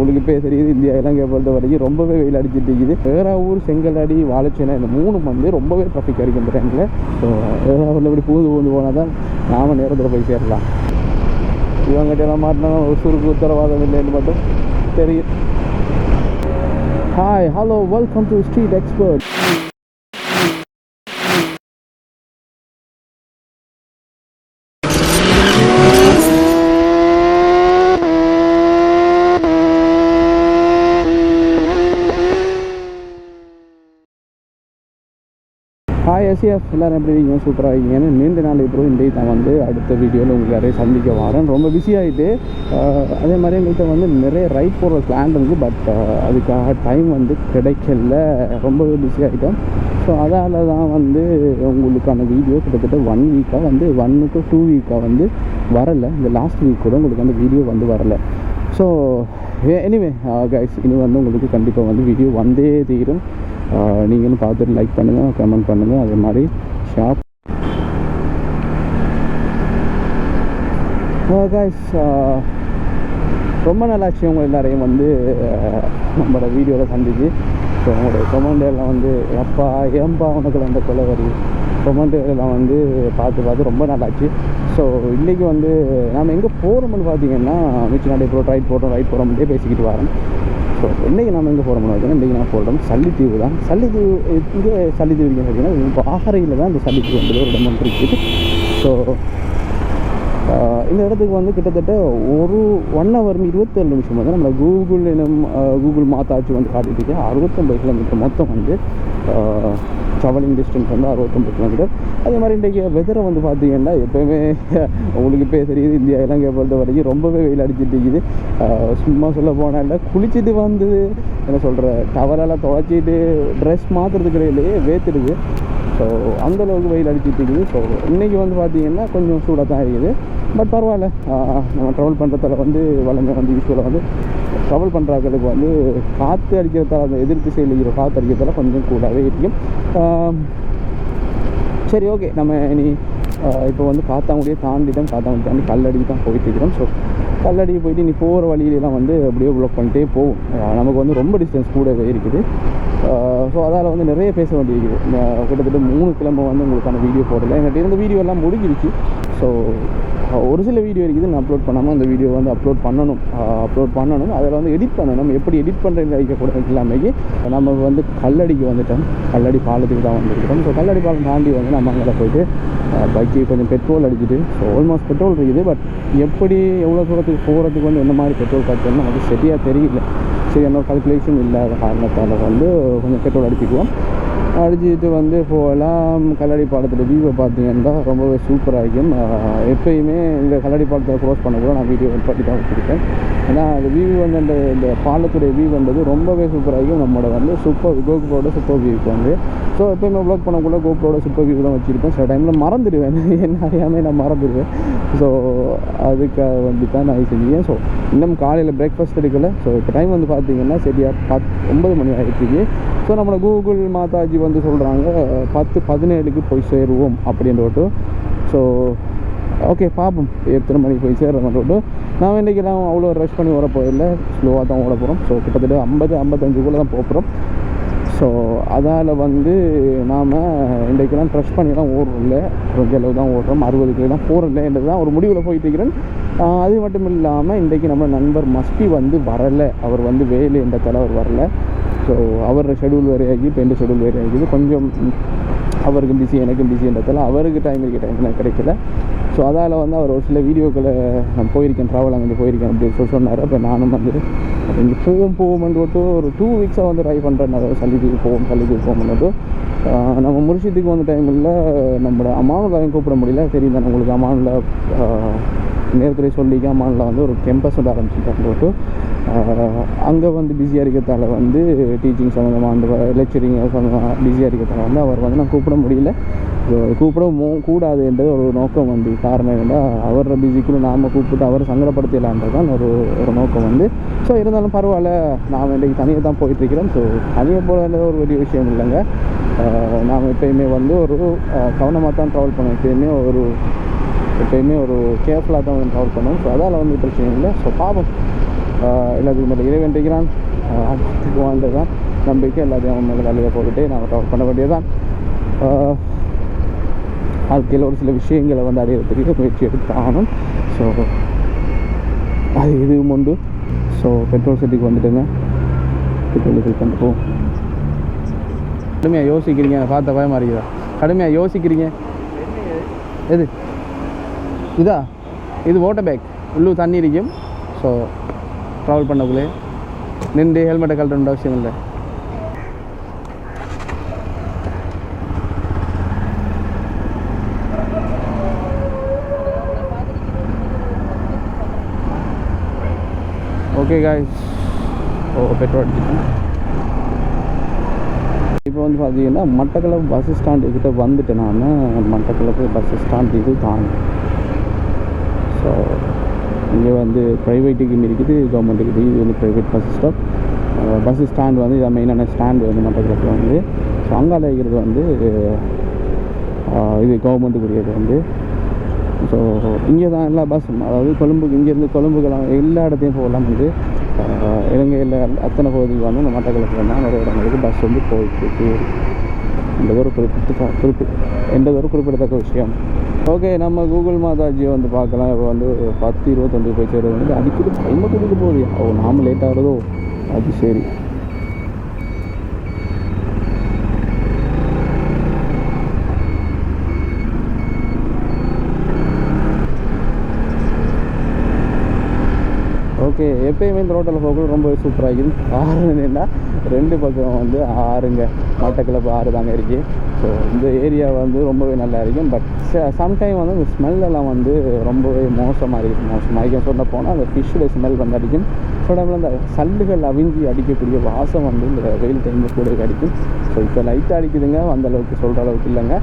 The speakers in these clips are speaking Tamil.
உங்களுக்கு இப்போ தெரியுது இந்தியா இலங்கை பொறுத்த வரைக்கும் ரொம்பவே வெயில் அடிச்சுட்டு இருக்குது. ஏறாவூர், செங்கலடி, வாழைச்சேனை இந்த 3 வந்து ரொம்பவே ட்ராஃபிக் இருக்குது இந்த டைமில். ஸோ ஏறாவூரில் இப்படி பூந்து போனால் தான் நாம் நேரத்தில் போய் சேரலாம். இவங்ககிட்ட எல்லாம் மாட்டினா ஒரு சுருக்கு உத்தரவாதம் இல்லைன்னு மட்டும் தெரியும். Hi, hello, welcome to street expert. Hi SF, எல்லோரும் எப்படி இருக்கீங்க? சூப்பராக இருக்கீங்கன்னு நீண்ட நாள் இப்போ இன்றைக்கு நான் வந்து அடுத்த வீடியோவில் உங்களுக்கு நிறைய சந்திக்க வரேன். ரொம்ப பிஸியாகிட்டு அதே மாதிரி எங்கள்கிட்ட வந்து நிறைய ரைட் போடுற பிளான் இருக்குது. பட் அதுக்காக டைம் வந்து கிடைக்கல, ரொம்பவே பிஸியாகிட்டோம். ஸோ அதால் தான் வந்து உங்களுக்கான வீடியோ கிட்டத்தட்ட 1 வீக்காக வந்து 1 to 2 வீக்காக வந்து வரலை. இந்த லாஸ்ட் வீக் கூட உங்களுக்கு அந்த வீடியோ வந்து வரலை. ஸோ எனிவே கைஸ், இனி வந்து உங்களுக்கு கண்டிப்பாக வந்து வீடியோ வந்தே தீரும். நீங்களும் பார்த்துட்டு லைக் பண்ணுங்கள், கமெண்ட் பண்ணுங்கள், அதே மாதிரி ஷேர். கைஸ், ரொம்ப நல்லாச்சு உங்கள் எல்லாரையும் வந்து நம்மளோட வீடியோவில் சந்திச்சு. ஸோ உங்களுடைய கமெண்டெல்லாம் வந்து எப்பா ஏம்பா உனக்கு அந்த கொலவரி கமெண்டெல்லாம் வந்து பார்த்து ரொம்ப நல்லாச்சு. ஸோ இன்றைக்கி வந்து நாம் எங்கே போகிறோம்னு பார்த்தீங்கன்னா, மிச்ச நாள் இப்போ ரைட் போகிறோம்ட்டே பேசிக்கிட்டு வரேன். ஸோ இன்றைக்கி நம்ம எங்கே போகிறோம்னு பார்த்தீங்கன்னா, இன்றைக்கி நான் போகிறோம் சல்லித்தீவு தான். சல்லித்தீவு இங்கே சல்லித்தீவு இருக்குன்னு பார்த்தீங்கன்னா, இப்போ ஆகரையில் தான் இந்த சல்லித்தீவு வந்து ஒரு இடம் இருக்குது. ஸோ இந்த இடத்துக்கு வந்து கிட்டத்தட்ட ஒரு 1 hour 27 நிமிஷம் வந்து நம்மளை கூகுள் மாத்தாச்சு வந்து காட்டிட்டு 69 கிலோமீட்டர் மொத்தம் வந்து ட்ராவலிங் டிஸ்டன்ஸ் வந்து 69 கிலோமீட்டர். அதே மாதிரி இன்றைக்கி வெதரை வந்து பார்த்தீங்கன்னா, எப்போயுமே உங்களுக்கு இப்போ தெரியுது இந்தியா இலங்கை பொறுத்த வரைக்கும் ரொம்பவே வெயில் அடிச்சுட்டு இருக்குது. சும்மா சொல்ல போனால் குளிச்சுட்டு வந்து என்ன சொல்கிற டவரெல்லாம் துவைச்சிட்டு ட்ரெஸ் மாற்றுறதுக்கு இடையிலேயே வேத்துடுது. ஸோ அந்தளவுக்கு வெயில் அடிச்சுட்டு இருக்குது. ஸோ இன்றைக்கி வந்து பார்த்திங்கன்னா கொஞ்சம் சூடாக தான் இருக்குது. பட் பரவாயில்ல, நம்ம ட்ராவல் பண்ணுறதால வந்து வளமை வந்து யூஸ்வலாக வந்து ட்ராவல் பண்ணுறாங்களுக்கு வந்து காற்று அடிக்கிறதால, அந்த எதிர்த்து திசையில் இருக்கிற காற்று அடிக்கிறதால கொஞ்சம் கூடவே இருக்கும். சரி, ஓகே, நம்ம இனி இப்போ வந்து காத்தாங்குடியை தாண்டி கல்லடிக்கு தான் போயிட்டு இருக்கிறோம். ஸோ கல்லடிக்கு போயிட்டு இனி போகிற வழியிலலாம் வந்து அப்படியே ப்ளாக் பண்ணிட்டே போகும். நமக்கு வந்து ரொம்ப டிஸ்டன்ஸ் கூடவே இருக்குது. ஸோ அதால் வந்து நிறைய பேச வேண்டியிருக்குது. கிட்டத்தட்ட 3 கிழமை வந்து உங்களுக்கான வீடியோ போடலை. என்கிட்ட இருந்த வீடியோ எல்லாம் முடிஞ்சிருச்சு. ஸோ ஒரு சில வீடியோ இருக்குது நான் அப்லோட் பண்ணாமல், அந்த வீடியோ வந்து அப்லோட் பண்ணணும். அதில் வந்து எடிட் பண்ணணும். எப்படி எடிட் பண்ணுறது வைக்கக்கூடாது எல்லாமே. நம்ம வந்து கல்லடிக்கு வந்துட்டோம். கல்லடி பாலத்துக்கு தான் வந்துருக்கிறோம். ஸோ கல்லடி பாலம் தாண்டி வந்து நம்ம அங்கே போய்ட்டு பைக்கு கொஞ்சம் பெட்ரோல் அடிச்சுட்டு, ஸோ ஆல்மோஸ்ட் பெட்ரோல் இருக்குது. பட் எப்படி எவ்வளோ தூரத்துக்கு போகிறதுக்கு வந்து எந்த மாதிரி பெட்ரோல் காய்ச்சல்னு நமக்கு சரியாக தெரியல. சரி, என்னோட கால்குலேஷன் இல்லாத காரணத்தால் வந்து கொஞ்சம் பெட்ரோல் அடிச்சுக்குவோம். அடிச்சுட்டு வந்து போகலாம். கல்லடி பாலத்தில் வியூவை பார்த்தீங்கன்னா ரொம்பவே சூப்பராக இருக்கும். எப்போயுமே இந்த கல்லடி பாலத்தை க்ரோஸ் பண்ண கூட நான் வீடியோ பற்றி தான் வச்சுருக்கேன். ஏன்னா அந்த வியூ வந்து இந்த பாலத்துடைய வியூ வந்தது ரொம்பவே சூப்பராக இருக்கும். நம்மளோட வந்து கோப்ரோட சூப்பர் வியூக்கு வந்து ஸோ எப்போயுமே வ்ளாக் பண்ணக்குள்ள கோப்ரோட சூப்பர் வியூ தான் வச்சுருப்பேன். சில டைமில் மறந்துடுவேன், என்ன அறியாமல் நான் மறந்துடுவேன். ஸோ அதுக்காக வந்து தான் நான் செஞ்சேன். ஸோ இன்னும் காலையில் பிரேக்ஃபாஸ்ட் எடுக்கலை. ஸோ இப்போ டைம் வந்து பார்த்தீங்கன்னா சரியாக 9 மணி ஆகிடுச்சு. ஸோ நம்மளை கூகுள் மாதாஜி வந்து சொல்கிறாங்க 10:17 போய் சேருவோம் அப்படின்ட்டு. ஸோ ஓகே, பார்ப்போம் எத்தனை மணிக்கு போய் சேர்றோம்ன்ட்டு. நான் இன்றைக்கெல்லாம் அவ்வளோ ரஷ் பண்ணி ஓட போயிடல, ஸ்லோவாக தான் ஓட போகிறோம். ஸோ கிட்டத்தட்ட 50-55 தான் போகிறோம். ஸோ அதால் வந்து நாம் இன்றைக்கெல்லாம் ட்ரெஸ் பண்ணிலாம் ஓடுறோம் இல்லை, கொஞ்சம் அளவு தான் ஓடுறோம், 60 கிலோ தான் போகிறோம் என்றது தான் ஒரு முடிவில் போயிட்டு இருக்கிறேன். அது மட்டும் இல்லாமல் இன்றைக்கி நம்ம நண்பர் மஸ்பி வந்து வரலை. அவர் வந்து வேலை என்றதால் அவர் வரலை. ஸோ அவர் ஷெடியூல் வேறு ஆகி, இப்போ எந்த ஷெடியூல் வேறு ஆகிது. கொஞ்சம் அவருக்கும் பிஸி, எனக்கும் பிஸின்றதால அவருக்கு டைம் எனக்கு கிடைக்கல. ஸோ அதால் வந்து அவர் ஒரு சில வீடியோக்களை நான் போயிருக்கேன், ட்ராவல் அங்கே போயிருக்கேன் அப்படின்னு சொன்னார். அப்போ நானும் வந்து இங்கே போவோம்ன்ட்டு ஒரு 2 வீக்ஸாக வந்து ட்ரை பண்ணுறேன். சல்லித்தீவு போவோம்ன்ட்டு நம்ம முர்ஷித்துக்கு வந்த டைமில் நம்மளோட அமானுல்லாவையும் கூப்பிட முடியல. சரி தான் உங்களுக்கு அமானுல்லா நேரத்துலேயே சொல்லிக்க அமானுல்லா வந்து ஒரு கேம்பஸ் வந்து ஆரம்பிச்சுட்டான்ட்டு அங்கே வந்து பிஸியாக இருக்கிறதால வந்து டீச்சிங் சம்மந்தமாக அந்த லெக்சரிங் சம்மந்தமாக பிஸியாக இருக்கிறதால வந்து அவர் வந்து நான் கூப்பிட முடியல. கூப்பிடவும் கூடாது என்றது ஒரு நோக்கம் வந்து. காரணம் என்னென்னா அவரோட பிஸிக்குள்ளே நாம் கூப்பிட்டு அவர் சங்கடப்படுத்தலான்றது தான் ஒரு நோக்கம் வந்து. ஸோ இருந்தாலும் பரவாயில்ல, நான் இன்றைக்கி தனியாக தான் போயிட்டுருக்கிறேன். ஸோ தனியாக போகிறது ஒரு பெரிய விஷயம் இல்லைங்க. நாம் எப்போயுமே வந்து ஒரு கவனமாக தான் ட்ராவல் பண்ணோம். எப்போயுமே ஒரு கேர்ஃபுல்லாக தான் வந்து ட்ராவல் பண்ணுவோம். ஸோ அதால் வந்து பிரச்சனை இல்லை. ஸோ பார்ப்போம் எல்லாத்துக்கும் மேலே இறைவன் இருக்கிறான். அதுக்கு வாழ்ந்தது தான் நம்பிக்கை. எல்லாத்தையும் அவன் மேலே தலையை போட்டுட்டு நாங்கள் ட்ராவல் பண்ண வேண்டியது தான். வாழ்க்கையில் ஒரு சில விஷயங்களை வந்து அடையிறதுக்கு முயற்சி எடுத்தாலும். ஸோ அது இதுவும் உண்டு. ஸோ பெட்ரோல் செட்டுக்கு வந்துட்டுங்க பெட்ரோல் ஃபில் பண்ணிட்டு போவோம். கடுமையாக யோசிக்கிறீங்க, பார்த்த பயமாக இருக்குதா? கடுமையாக யோசிக்கிறீங்க. எது இதா? இது வாட்டர் பேக், உள்ளூர் தண்ணி இருக்கும். ஸோ ட்ராவல் பண்ணக்குள்ளே நின்று ஹெல்மெட்டை கழட்ட அவசியம் இல்லை. ஓகே காய்ஸ், பெட்ரோல் அடிச்சுட்டேன். இப்போ வந்து பார்த்தீங்கன்னா மட்டக்களப்பு பஸ் ஸ்டாண்டு கிட்ட வந்துட்டேன். நான் மட்டக்களப்பு பஸ் ஸ்டாண்ட் இது தாங்க. ஸோ இங்கே வந்து ப்ரைவேட்டுக்கும் இருக்குது, கவர்மெண்ட்டுக்கு. இது வந்து private bus stop. Bus stand வந்து இதை மெயினான ஸ்டாண்டு வந்து மட்டக்களப்பில் வந்து. ஸோ அங்கால இருக்கிறது வந்து இது கவர்மெண்ட்டுக்குரியது வந்து. ஸோ இங்கே தான் எல்லா பஸ்ஸும், அதாவது கொழும்புக்கு இங்கேருந்து கொழும்புக்கெல்லாம் எல்லா இடத்தையும் போகலாம் வந்து இலங்கையில் அத்தனை பகுதிக்கு வந்து இந்த மட்டக்களப்பில் தான் நிறைய இடங்களுக்கு பஸ் வந்து போயிட்டு என்றது ஒரு குறிப்பிடத்தக்க விஷயம். ஓகே, நம்ம கூகுள் மாதாஜியை வந்து பார்க்கலாம். இப்போ வந்து 10:21 போய் சேருவது வந்து அடிக்கடி டைமை கொடுக்க போகுது. நாம லேட் ஆகிறதோ அது சரி. ஓகே, எப்பயுமே இந்த ரோட்டில் போகக்குள்ள ரொம்ப சூப்பராக இருக்குது. ஆறுன்னா 2 பக்கம் வந்து ஆறுங்க, மட்டக்களப்பு ஆறு தாங்க இருக்குது. ஸோ இந்த ஏரியா வந்து ரொம்பவே நல்லா இருக்கும். பட் சம்டைம் வந்து இந்த ஸ்மெல்லெல்லாம் வந்து ரொம்பவே மோசமாக இருக்குது. சொல்ல போனால் அந்த ஃபிஷ்ஷோட ஸ்மெல் வந்து அடிக்கும். ஸோ டைமில் அந்த சல்லுகள் அவிஞ்சி அடிக்கக்கூடிய வாசம் வந்து இந்த வெயில் டைமில் கூட அடிக்கும். ஸோ இப்போ லைட்டாக அடிக்குதுங்க, அந்தளவுக்கு சொல்கிற அளவுக்கு இல்லைங்க.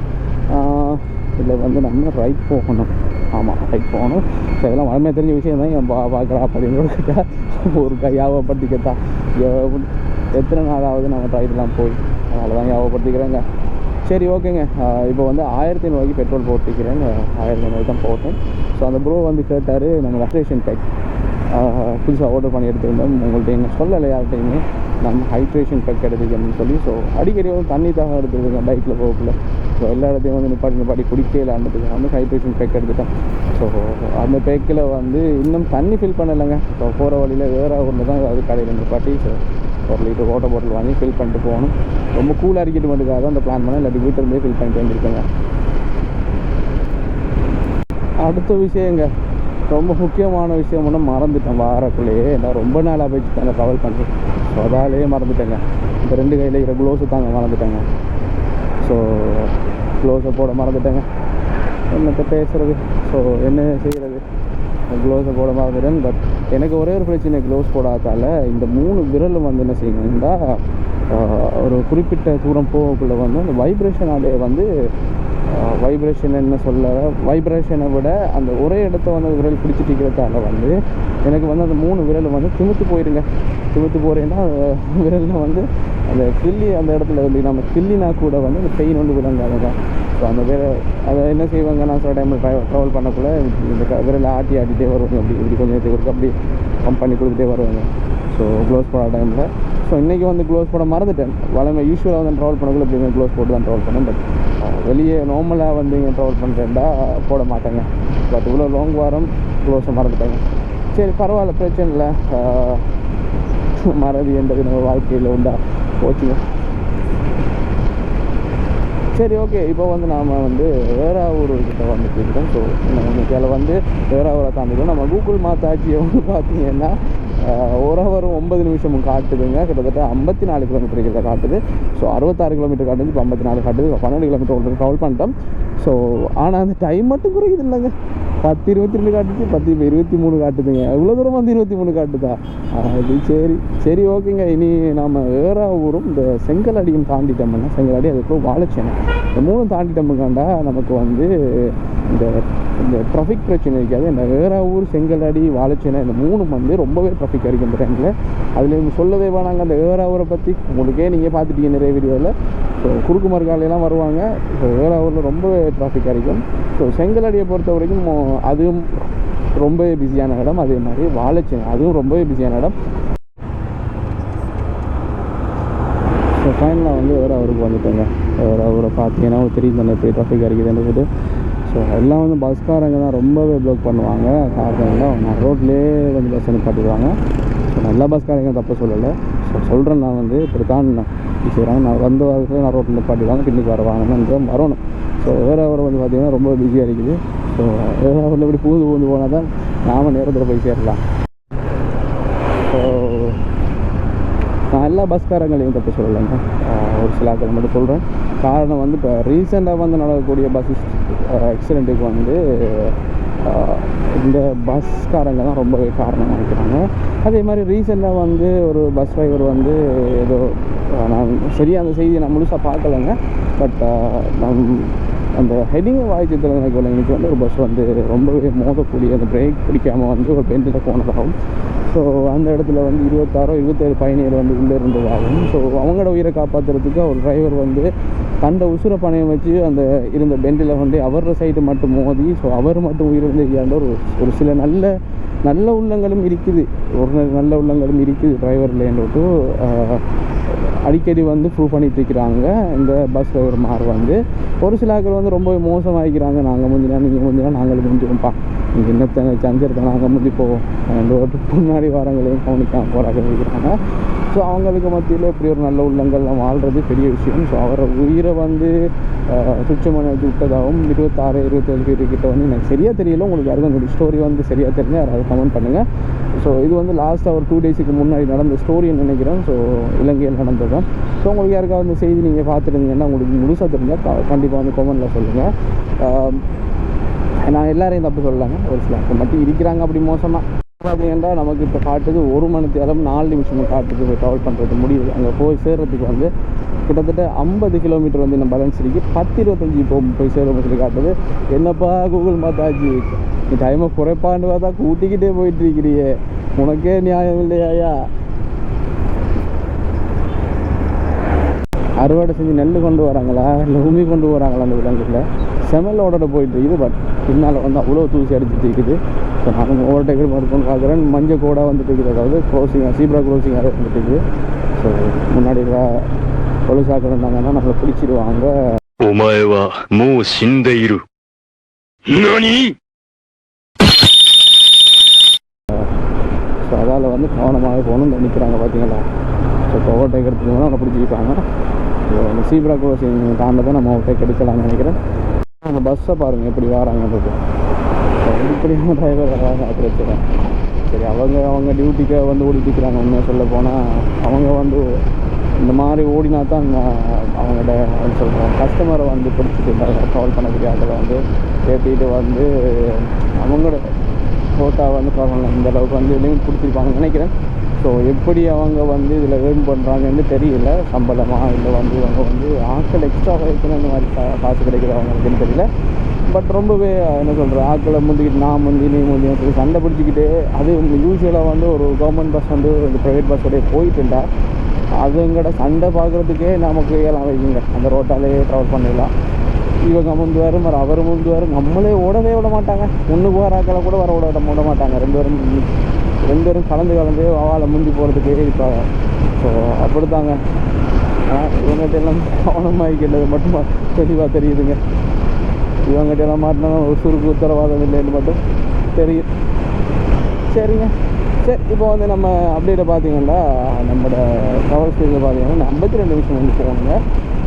இதில் வந்து நம்ம ரைட் போகணும். ஆமாம், ரைட் போகணும். ஸோ இதெல்லாம் வளமையாக தெரிஞ்ச விஷயம் தான். என் பார்க்குறா அப்படின்னு கேட்டால் ஒரு ஞாபகப்படுத்திக்கத்தா எத்தனை நாளாவது நம்ம ரைட்லாம் போய் அதனால தான் ஞாபகப்படுத்திக்கிறேங்க. சரி, ஓகேங்க. இப்போ வந்து 1500 பெட்ரோல் போட்டுக்கிறேன். 1500 தான் போட்டேன். ஸோ அந்த ப்ரோ வந்து கேட்டார், நம்ம ஹைட்ரேஷன் பேக் புதுசாக ஆர்டர் பண்ணி எடுத்துருந்தோம். உங்கள்கிட்ட என்ன சொல்லலை யார்கிட்டையுமே நம்ம ஹைட்ரேஷன் பேக் எடுத்துக்கணும்னு சொல்லி. ஸோ அடிக்கடி வந்து தண்ணி தாக எடுத்துருங்க பைக்கில் போகக்குள்ள. ஸோ எல்லா இடத்தையும் வந்து நிப்பாட்டி குடிக்கலான்றதுக்கு வந்து ஹைட்ரேஷன் பேக் எடுத்துட்டோம். ஸோ அந்த பேக்கில் வந்து இன்னும் தண்ணி ஃபில் பண்ணலைங்க. ஸோ போகிற வழியில் வேறு ஊரில் தான் அது கடையில் நிப்பாட்டி ஸோ 1 லிட்டர் வாட்டர் பாட்டில் வாங்கி ஃபில் பண்ணிட்டு போகணும். ரொம்ப கூலாக அடிக்கிட்டு மட்டுக்காக தான் அந்த பிளான் பண்ணேன். இல்லாட்டி வீட்டிலேருந்தே ஃபில் பண்ணிட்டு வந்துருக்கேங்க. அடுத்த விஷயங்க, ரொம்ப முக்கியமான விஷயம் ஒன்று மறந்துட்டேன். வாரக்குள்ளேயே நான் ரொம்ப நாளாக போயிட்டு தாங்க ட்ராவல் பண்ணுறேன். ஸோ அதாலேயே மறந்துட்டேங்க. இந்த 2 கையில் இருக்கிற க்ளோஸு தாங்க மறந்துட்டேங்க. ஸோ க்ளோஸை போட மறந்துட்டேங்க. என்னத்தை பேசுகிறது, ஸோ என்ன செய்கிறது, க்ளோஸை போட மறந்துட்டேன். பட் எனக்கு ஒரே ஒரு பிரச்சனை, க்ளோஸ் போடாதால இந்த 3 விரலும் வந்து என்ன செய்யணும்னா ஒரு குறிப்பிட்ட தூரம் போகக்குள்ளே வந்து அந்த வைப்ரேஷனாலே வந்து வைப்ரேஷன் என்ன சொல்ல, வைப்ரேஷனை விட அந்த ஒரே இடத்த வந்து விரல் பிடிச்சிட்டு இருக்கிறதால வந்து எனக்கு வந்து அந்த 3 விரலும் வந்து திமுத்து போயிருங்க. திமுத்து போகிறேன்னா விரலில் வந்து அந்த கிள்ளி அந்த இடத்துல வந்து நம்ம கிள்ளினா கூட வந்து அந்த பெயின் வந்து விளங்காதுங்க. ஸோ அந்த அதை என்ன செய்வாங்க, நான் சில டைமில் ட்ராவல் பண்ணக்குள்ள இந்த விரலை ஆட்டிகிட்டே வருவாங்க. இப்படி கொஞ்சம் நேரத்துக்கு அப்படி பம்ப் பண்ணி கொடுத்துட்டே வருவாங்க. ஸோ க்ளோஸ் போட டைமில் ஸோ இன்றைக்கி வந்து க்ளோஸ் போட மறந்துட்டேன். வளமை யூஸ்வலாக வந்து ட்ராவல் பண்ணக்குள்ள இப்படி க்ளோஸ் போட்டு தான் ட்ராவல் பண்ணேன். பட் வெளியே நார்மலாக வந்து இங்கே ட்ராவல் பண்ணுறேன்டா போட மாட்டேங்க. பட் இவ்வளோ லாங் வாரம் க்ளோஸை மறந்துட்டாங்க. சரி, பரவாயில்ல, பிரச்சனை இல்லை. மறதி என்றது நம்ம வாழ்க்கையில் உண்டா போச்சுங்க. சரி, ஓகே. இப்போ வந்து நாம் வந்து வேற ஊர்கிட்ட வந்துட்டு இருக்கோம். ஸோ இன்னைக்கு வந்து வேற ஊரை தாண்டிக்கிறோம். நம்ம கூகுள் மாதாஜியை வந்து பார்த்தீங்கன்னா 1 ஹவர் 9 நிமிஷமும் காட்டுதுங்க. கிட்டத்தட்ட 54 கிலோமீட்டர் கிட்ட காட்டுது. ஸோ 66 கிலோமீட்டர் காட்டுது, இப்போ 54 காட்டுது. 12 கிலோமீட்டர் ஒன்று ட்ராவல் பண்ணிட்டோம். ஸோ ஆனால் அந்த டைம் மட்டும் குறையுது இல்லைங்க. 10:22 காட்டுச்சு, 10:23 காட்டுதுங்க. இவ்வளோ தூரம் வந்து 23 காட்டுதா? அது சரி ஓகேங்க. இனி நாம் வேற ஊரும் இந்த செங்கலடியும் தாண்டிட்டோம்னா, செங்கலடி அதுக்கப்புறம் வாழைச்சேனை, இந்த 3 தாண்டிட்டோமுக்காண்டா நமக்கு வந்து இந்த ட்ராஃபிக் பிரச்சனை இருக்காது. இந்த வேற ஊர், செங்கலடி, வாழைச்சேனை இந்த 3 வந்து ரொம்பவே ட்ராஃபிக் இருக்குது இந்த டைமில். அதில் சொல்லவே வேணாங்க. அந்த வேற ஊரை பற்றி உங்களுக்கே நீங்கள் பார்த்துட்டீங்க நிறைய வீடியோவில். ஸோ குறுக்கு மறுகாலையெல்லாம் வருவாங்க. ஸோ வேற ஊரில் ரொம்பவே ட்ராஃபிக் இருக்கும். ஸோ செங்கலடியை பொறுத்த வரைக்கும் அதுவும் ரொம்பவே பிஸியான இடம். அதே மாதிரி வாழைச்சேனை அதுவும் ரொம்பவே பிஸியான இடம். ஸோ ஃபைனலாக வந்து அவருக்கு வந்துட்டோங்க. அவரை பார்த்தீங்கன்னா தெரியும் தானே எப்படி ட்ராஃபிக் அடிக்குதுன்னு சொல்லிட்டு. ஸோ எல்லாம் வந்து பஸ்காரங்க தான் ரொம்பவே ப்ளாக் பண்ணுவாங்க. காரணம் நான் ரோட்லேயே வந்து பஸ் நிப்பாட்டிடுவாங்க. ஸோ எல்லா பஸ்காரங்க தப்பு சொல்லலை. ஸோ சொல்கிறேன் நான் வந்து இப்படி தான் செய்கிறாங்க. நான் வந்த வாரத்தில் நான் ரோட்டில் நிப்பாட்டிடுவாங்க, பின்னுக்கு வரவாங்கன்னு வரணும். ஸோ அவரை வந்து பார்த்திங்கன்னா ரொம்ப பிஸியாக இருக்குது. ஸோ அவரில் இப்படி பூந்து போனால் தான் நாம் நேரத்தில் போய் சேரலாம். ஸோ நான் எல்லா பஸ்காரங்களையும் தப்பு சொல்லலைங்க, ஒரு சில ஆட்கள் மட்டும் சொல்கிறேன். காரணம் வந்து இப்போ ரீசெண்டாக வந்து நடக்கக்கூடிய பஸ் ஆக்சிடெண்ட்டுக்கு வந்து இந்த பஸ்காரங்க தான் ரொம்பவே காரணமாக இருக்கிறாங்க. அதே மாதிரி ரீசெண்டாக வந்து ஒரு பஸ் டிரைவர் வந்து ஏதோ நான் சரியாக அந்த செய்தியை நான் முழுசாக பார்க்கலைங்க. பட் அந்த ஹெட்டிங்கை வாய்ச்சத்தில் எனக்கு இன்றைக்கி வந்து ஒரு பஸ் வந்து ரொம்பவே மோதக்கூடிய அந்த பிரேக் பிடிக்காமல் வந்து ஒரு பெண்டில் போனதாகவும், ஸோ அந்த இடத்துல வந்து 26-27 பயணியர் வந்து உள்ளே இருந்ததாகவும், ஸோ அவங்களோட உயிரை காப்பாற்றுறதுக்கு ஒரு டிரைவர் வந்து தண்டை உசுர பணையம் வச்சு அந்த இருந்த பெண்டில் வந்து அவரோட சைடு மட்டும் மோதி, ஸோ அவர் மட்டும் உயிரிழந்து இல்லாண்ட ஒரு சில நல்ல உள்ளங்களும் இருக்குது. ஒரு நல்ல உள்ளங்களும் இருக்குது டிரைவர்லேன்ட்டு அடிக்கடி வந்து ப்ரூவ் பண்ணிட்டு இருக்கிறாங்க. இந்த பஸ் டிரைவர் மார் வந்து ஒரு சில ஆட்கள் வந்து ரொம்ப மோசமாகிக்கிறாங்க. நாங்கள் முந்தினா நீங்கள் முந்தினா நாங்கள் முந்திருப்பா, நீங்கள் இன்னத்தனை சஞ்சரத்தை நாங்கள் முந்தி போவோம், அந்த ரோட்டுக்கு முன்னாடி வாரங்களையும் கவனிக்காமல் போகிறாங்க இருக்கிறாங்க. ஸோ அவங்களுக்கு மத்தியில் இப்படி ஒரு நல்ல உள்ளங்கள்லாம் வாழ்கிறது பெரிய விஷயம். ஸோ அவரை உயிரை வந்து சுச்சமான வச்சு விட்டதாகவும் 26-27 பேர்கிட்ட வந்து எனக்கு சரியாக தெரியல. உங்களுக்கு யாருக்கும் அந்த ஸ்டோரி வந்து சரியாக தெரிஞ்சு யாராவது கமெண்ட் பண்ணுங்கள். ஸோ இது வந்து லாஸ்ட்டாக ஒரு 2 டேஸுக்கு முன்னாடி நடந்த ஸ்டோரின்னு நினைக்கிறேன். ஸோ இலங்கையில் நடந்ததான். ஸோ உங்களுக்கு யாருக்காவது அந்த செய்தி நீங்கள் பார்த்துருந்தீங்கன்னா உங்களுக்கு முழுசாக தெரிஞ்சால் கண்டிப்பாக வந்து கமெண்ட்டில் சொல்லுங்கள். நான் எல்லாரையும் தப்பு சொல்லலாங்க, ஒரு சில மட்டும் இருக்கிறாங்க அப்படி மோசமாக. அப்படின்னா நமக்கு இப்போ காட்டுது 1 மணி நேரம் 4 நிமிஷம் காட்டுது போய் ட்ராவல் பண்ணுறது முடியுது. அங்கே போய் சேர்றதுக்கு வந்து கிட்டத்தட்ட 50 கிலோமீட்டர் வந்து நம்ம பேலன்ஸ் இருக்கு. 10-25 இப்போ போய் சேரும் சொல்லி காட்டுது. என்னப்பா கூகுள் மாத்தாச்சு, நீ டைமை குறைப்பான்னு பார்த்தா கூட்டிக்கிட்டே போயிட்டு இருக்கிறியே, உனக்கே நியாயம் இல்லையா? அறுவடை செஞ்சு நெல் கொண்டு வராங்களா இல்லை உமி கொண்டு வராங்களா அந்த விலங்குல செமலோட போயிட்டு இருக்குது. பட் பின்னால் வந்து அவ்வளோ தூசி அடிச்சுட்டு இருக்குது. ஸோ நானும் ஓவர்டேக்கர் மட்டும் பார்க்குறேன். மஞ்சள் கோடா வந்துட்டு இருக்குது, அதாவது க்ரோசிங்காக சீப்ரா க்ரோசிங்காக வந்துட்டு இருக்குது. ஸோ முன்னாடி பொலிசாக்கள் இருந்தாங்கன்னா நம்மளை பிடிச்சிடுவாங்க. ஸோ அதால் வந்து கவனமாக போகணும்னு நினைக்கிறாங்க பார்த்தீங்களா. ஸோ இப்போ ஓவர்டேக் எடுத்துக்கணும் அவங்க பிடிச்சிக்கிட்டாங்க. ஸோ அந்த சீப்ரா க்ரோசிங் தாண்டதை நம்ம ஓவர்டேக் எடுக்கலாம்னு நினைக்கிறேன். அந்த பஸ்ஸை பாருங்கள் எப்படி வராங்கன்றது. இப்படியான டிரைவர் வராங்க பிரச்சனை. சரி, அவங்க டியூட்டிக்கு வந்து ஓடிட்டுருக்கிறாங்க. உண்மையாக சொல்ல போனால் அவங்க வந்து இந்த மாதிரி ஓடினா தான் அவங்களோட சொல்கிறோம் கஸ்டமரை வந்து பிடிச்சிட்டு ட்ராவல் பண்ணக்கூடிய ஆட்களை வந்து ஏற்றிட்டு வந்து அவங்களோட ஃபோட்டோ வந்து பரவாயில்ல இந்த அளவுக்கு வந்து லிமிட் பிடிச்சிருப்பாங்கன்னு நினைக்கிறேன். ஸோ எப்படி அவங்க வந்து இதில் ஏர்ன் பண்ணுறாங்கன்னு தெரியல, சம்பளமாக இல்லை வந்து அவங்க வந்து ஆட்கள் எக்ஸ்ட்ரா வைக்கணும் இந்த மாதிரி காசு கிடைக்குது அவங்களுக்குன்னு தெரியல. பட் ரொம்பவே என்ன சொல்கிறேன், ஆட்களை முந்திக்கிட்டு நான் முந்தி நீ முந்தின்னு சொல்லி சண்டை பிடிச்சிக்கிட்டு, அது யூஸ்வலாக வந்து ஒரு கவர்மெண்ட் பஸ் வந்து இந்த ப்ரைவேட் பஸ்ஸோடய போயிட்டுண்டா அதுங்கட சண்டை பார்க்குறதுக்கே நமக்கு ஏலாம் வைக்குங்க. அந்த ரோட்டாலே ட்ராவல் பண்ணிடலாம். இவங்க முந்துவார் மறு அவர் முந்துவார், நம்மளே ஓடவே விட மாட்டாங்க. முன்னுக்கு வர ஆக்களை கூட வர விட மாட்டாங்க. ரெண்டு பேரும் கலந்து அவளை முந்தி போகிறதுக்கே இருப்பாங்க. ஸோ அப்படித்தாங்க. இவங்ககிட்ட எல்லாம் கவனமாகிக்கிட்டது மட்டும் தெளிவாக தெரியுதுங்க. இவங்ககிட்ட எல்லாம் மாட்டினா ஒரு சுருக்கு உத்தரவாதம் இல்லைன்னு மட்டும் தெரியும். சரிங்க, சரி. இப்போ வந்து நம்ம அப்டேட்டை பார்த்தீங்கன்னா நம்மளோட கவர் ஸ்டேஜில் பார்த்தீங்கன்னா 52 நிமிஷம் வந்து போகணுங்க.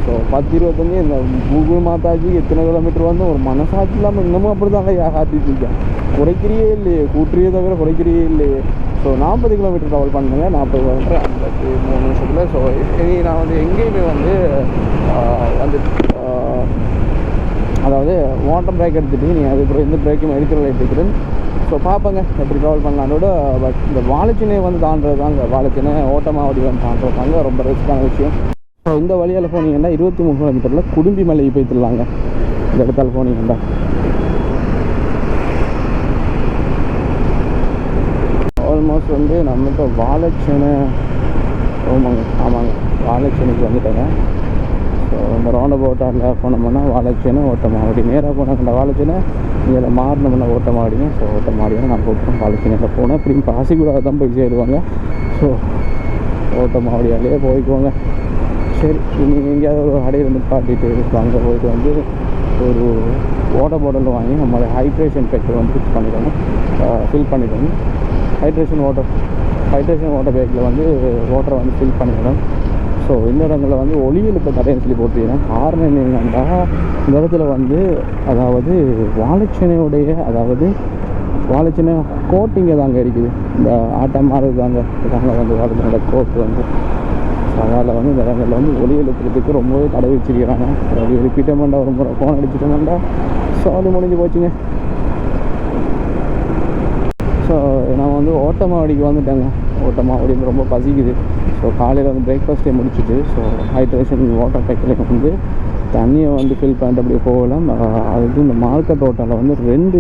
ஸோ 10-25 இந்த கூகுள் மாத்தாச்சு எத்தனை கிலோமீட்டர் வந்து ஒரு மனசாட்சி இல்லாமல் இன்னமும் அப்படி தாங்க காத்திட்டு இருக்கேன். குறைக்கிறியே இல்லையே, கூட்டுறியே தவிர குறைக்கிறியே இல்லையே. ஸோ 40 கிலோமீட்டர் ட்ராவல் பண்ணுங்க, 40 கிலோமீட்டர் 53 நிமிஷத்தில். ஸோ இனி நான் வந்து எங்கேயுமே வந்து அதாவது வாட்டர் பிரேக் எடுத்துகிட்டு நீங்கள் அதுக்கப்புறம் எந்த பிரேக்கும் எடுக்கிற எடுத்துக்கிறேன். ஸோ பார்ப்பேங்க எப்படி ட்ராவல் பண்ணலான்னோட. பட் இந்த வாழைச்சினை வந்து தாண்டுறது தாங்க, வாழைச்சினை ஓட்டமாவடி வந்து தாண்டுறதாங்க ரொம்ப ரிஸ்க்கான விஷயம். ஸோ இந்த வழியால் போனீங்கன்னா 23 கிலோமீட்டரில் குடும்பி மலையை போய்த்துடலாங்க. இந்த இடத்தால் போனீங்கன்னா ஆல்மோஸ்ட் வந்து நம்ம இப்போ வாழைச்சினை ஆமாங்க வாழைச்சினைக்கு வந்துட்டேங்க. ஸோ இந்த ரவுண்ட் அபவுட்டாக போனோம்னா வாழைச்சினை ஓட்டமாவடி நேராக போனாங்க. வாழைச்சினை இதில் மாறினோம்னா ஓட்டமாடிங்க. ஸோ ஓட்டமாடியாக நான் போட்டோம் பாலச்சினையில் போனேன். இப்படி பாசிக்கூடாது தான் போய் சேருவாங்க. ஸோ ஓட்டமாடியாலே போய்க்குவாங்க. சரி, நீங்கள் எங்கேயாவது ஒரு கடையில் நிப்பாட்டிட்டு அங்கே போயிட்டு வந்து ஒரு வாட்டர் பாட்டில் வாங்கி நம்மளோட ஹைட்ரேஷன் பேக்கில் வந்து ஃபிக்ஸ் பண்ணிக்கணும், ஃபில் பண்ணிக்கணும். ஹைட்ரேஷன் வாட்டர் பேக்கில் வந்து வாட்டரை வந்து ஃபில் பண்ணிக்கணும். ஸோ இந்த இடங்களில் வந்து ஒளியெழுப்பு தடைன்னு சொல்லி போட்டிருக்கேன். காரணம் என்னென்னா இந்த இடத்துல வந்து அதாவது வாழைச்சனை கோட்டிங்க தாங்க இருக்குது. இந்த ஆட்டம் மாறுது தாங்க வந்து வாழைச்சனோட கோட்டு வந்து. அதனால் வந்து இந்த இடங்களில் வந்து ஒளி எழுப்புறதுக்கு ரொம்பவே தடை வச்சிருக்கிறாங்க. ஒளி எழுப்பிட்டோம்டா ஒரு முறை ஃபோன் அடிச்சிட்டோம்டா சோழி முடிஞ்சு போச்சுங்க. ஸோ நான் வந்து ஓட்டமாவடிக்கு வந்துட்டேங்க. ஓட்டமாவடியில் ரொம்ப பசிக்குது. ஸோ காலையில் வந்து பிரேக்ஃபாஸ்ட்டே முடிச்சுட்டு ஸோ ஹைட்ரேஷன் வாட்டர் பேக்கில் வந்து தண்ணியை வந்து ஃபில் பண்ணிட்டு அப்படியே போகலாம். அதுக்கு இந்த மார்க்கெட் ஹோட்டலில் வந்து ரெண்டு